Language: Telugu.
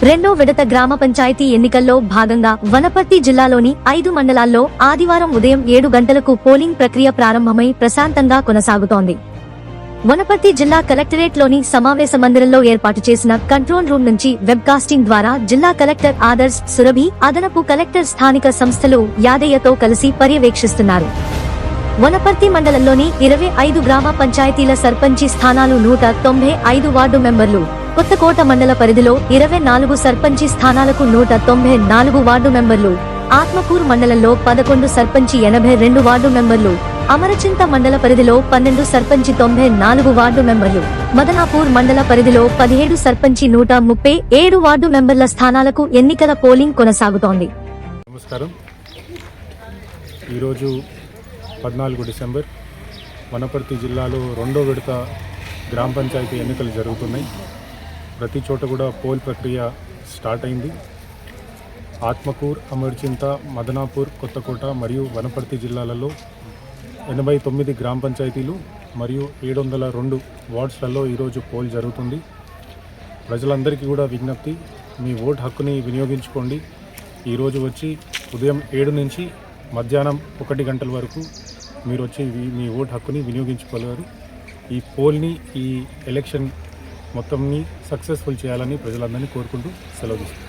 రెండో విడత గ్రామ పంచాయతీ ఎన్నికల్లో భాగంగా వనపర్తి జిల్లాలోని 5 మండలాల్లో ఆదివారం ఉదయం 7 గంటలకు పోలింగ్ ప్రక్రియ ప్రారంభమై ప్రశాంతంగా కొనసాగుతోంది. వనపర్తి జిల్లా కలెక్టరేట్లోని సమావేశ మందిరంలో ఏర్పాటు చేసిన కంట్రోల్ రూమ్ నుంచి వెబ్కాస్టింగ్ ద్వారా జిల్లా కలెక్టర్ ఆదర్శ్ సురభి, అదనపు కలెక్టర్ స్థానిక సంస్థలు యాదయ్యతో కలిసి పర్యవేక్షిస్తున్నారు. వనపర్తి మండలంలోని 25 గ్రామ పంచాయతీల సర్పంచి స్థానాలు 195 వార్డు మెంబర్లు, కొత్తకోట మండల పరిధిలో 24 సర్పంచి స్థానాలకు 194 వార్డు మెంబర్లు, ఆత్మకూరు మండలంలో 11 సర్పంచి 82 వార్డు మెంబర్లు, అమరచింత మండల పరిధిలో 12 సర్పంచి 94 వార్డు మెంబర్లు, మదనాపూర్ మండల పరిధిలో 17 సర్పంచి 137 వార్డు మెంబర్ల స్థానాలకు ఎన్నికల పోలింగ్ కొనసాగుతోంది. నమస్కారం. ఈరోజు 14 డిసెంబర్ వనపర్తి జిల్లాలో రెండో విడత గ్రామ పంచాయతీ ఎన్నికలు జరుగుతున్నాయి. ప్రతి చోట కూడా పోల్ ప్రక్రియ స్టార్ట్ అయింది. ఆత్మకూర్, అమర్చింత, మదనాపూర్, కొత్తకోట మరియు వనపర్తి జిల్లాలలో 89 గ్రామ పంచాయతీలు మరియు 702 వార్డ్స్లలో ఈరోజు పోల్ జరుగుతుంది. ప్రజలందరికీ కూడా విజ్ఞప్తి, మీ ఓటు హక్కుని వినియోగించుకోండి. ఈరోజు వచ్చి ఉదయం 7 నుంచి మధ్యాహ్నం 1 గంటల వరకు మీరు వచ్చి మీ ఓటు హక్కుని వినియోగించుకోలేరు. ఈ పోల్ని, ఈ ఎలక్షన్ మొత్తంని సక్సెస్ఫుల్ చేయాలని ప్రజలందరినీ కోరుకుంటూ సెలవు తీసుకుంటారు.